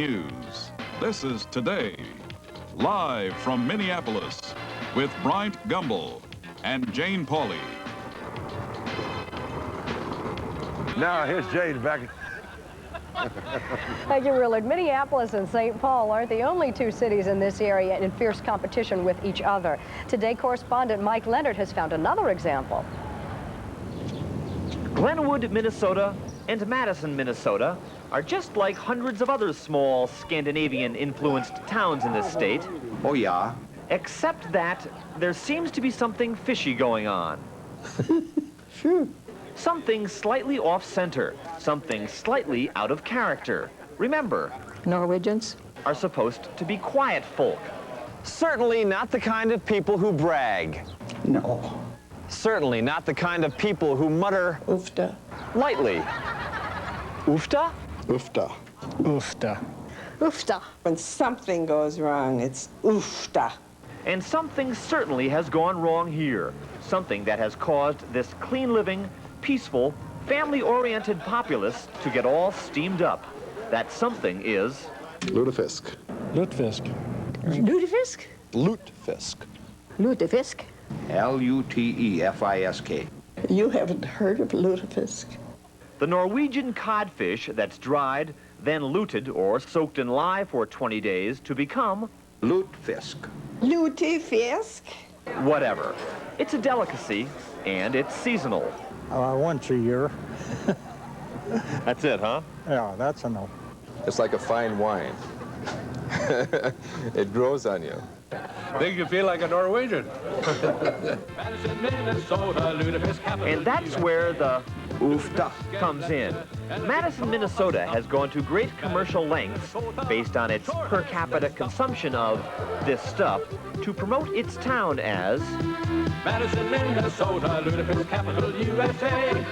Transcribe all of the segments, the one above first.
News. This is Today, live from Minneapolis, with Bryant Gumbel and Jane Pauley. Now, here's Jane back. Thank you, Willard. Minneapolis and St. Paul aren't the only two cities in this area in fierce competition with each other. Today, correspondent Mike Leonard has found another example. Glenwood, Minnesota, and Madison, Minnesota are just like hundreds of other small Scandinavian-influenced towns in this state. Oh, yeah? Except that there seems to be something fishy going on. Sure. Something slightly off-center, something slightly out of character. Remember, Norwegians are supposed to be quiet folk. Certainly not the kind of people who brag. No. Certainly not the kind of people who mutter Ufta. lightly. Ufta? Ufta. Ufta. Ufta. When something goes wrong, it's ufta. And something certainly has gone wrong here. Something that has caused this clean-living, peaceful, family-oriented populace to get all steamed up. That something is... Lutefisk. Lutefisk. Lutefisk? Lutefisk. Lutefisk. Lutefisk. You haven't heard of lutefisk? The Norwegian codfish that's dried, then luted or soaked in lye for 20 days to become... Lutefisk. Lutefisk? Whatever. It's a delicacy, and it's seasonal. Once a year. That's it, huh? Yeah, that's enough. It's like a fine wine. It grows on you. Make you feel like a Norwegian. And that's where the oofta comes in. Madison, Minnesota has gone to great commercial lengths based on its per capita consumption of this stuff to promote its town as Madison, Minnesota, Lutefisk Capital, USA.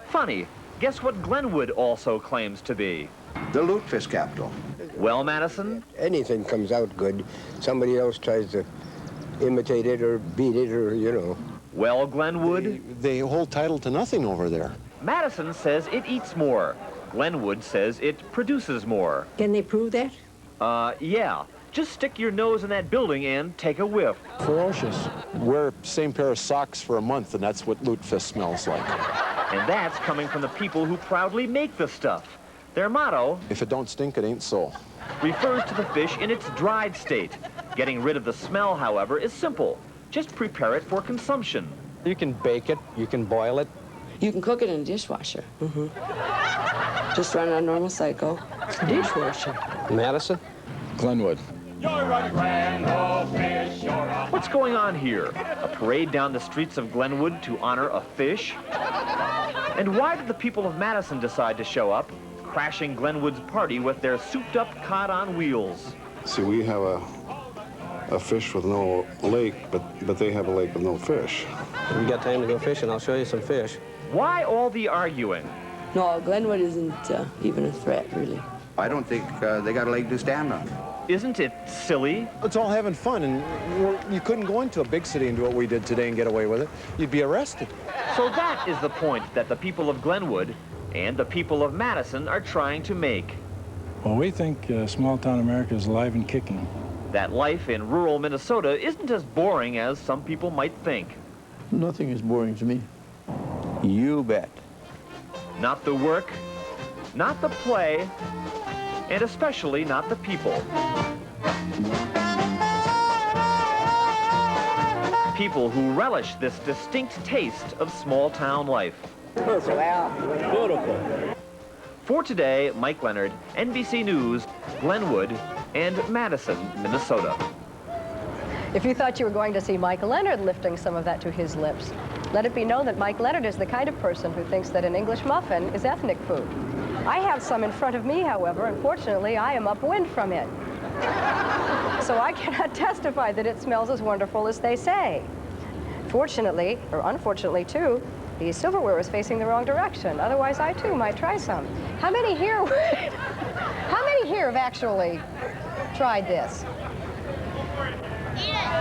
Funny, guess what Glenwood also claims to be? The Lutefisk Capital. Well, Madison? Anything comes out good. Somebody else tries to imitate it or beat it or, you know. Well, Glenwood? They hold title to nothing over there. Madison says it eats more. Glenwood says it produces more. Can they prove that? Yeah. Just stick your nose in that building and take a whiff. Ferocious. Wear same pair of socks for a month, and that's what lutefisk smells like. And that's coming from the people who proudly make the stuff. Their motto, If it don't stink, it ain't so. refers to the fish in its dried state. Getting rid of the smell, however, is simple. Just prepare it for consumption. You can bake it, you can boil it. You can cook it in a dishwasher. Just run a normal cycle. Dishwasher. Madison? Glenwood. What's going on here? A parade down the streets of Glenwood to honor a fish? And why did the people of Madison decide to show up, crashing Glenwood's party with their souped-up cod on wheels? See, we have a fish with no lake, but they have a lake with no fish. If you got time to go fishing, I'll show you some fish. Why all the arguing? No, Glenwood isn't even a threat, really. I don't think they got a leg to stand on. Isn't it silly? It's all having fun, and you couldn't go into a big city and do what we did today and get away with it. You'd be arrested. So that is the point that the people of Glenwood and the people of Madison are trying to make. Well, we think small-town America is alive and kicking. That life in rural Minnesota isn't as boring as some people might think. Nothing is boring to me. You bet. Not the work, not the play, and especially not the people. People who relish this distinct taste of small-town life. Beautiful. For today, Mike Leonard, NBC News, Glenwood, and Madison, Minnesota. If you thought you were going to see Mike Leonard lifting some of that to his lips, let it be known that Mike Leonard is the kind of person who thinks that an English muffin is ethnic food. I have some in front of me, however. Unfortunately, I am upwind from it. So I cannot testify that it smells as wonderful as they say. Fortunately, or unfortunately too, the silverware is facing the wrong direction. Otherwise, I too might try some. How many here have actually tried this?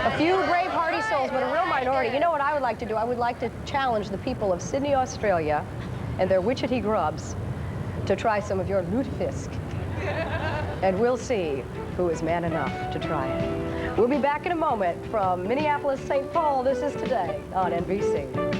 A few brave, hardy souls, but a real minority. You know what I would like to do? I would like to challenge the people of Sydney, Australia, and their witchetty grubs to try some of your lutefisk. and we'll see who is man enough to try it. We'll be back in a moment from Minneapolis, St. Paul. This is Today on NBC.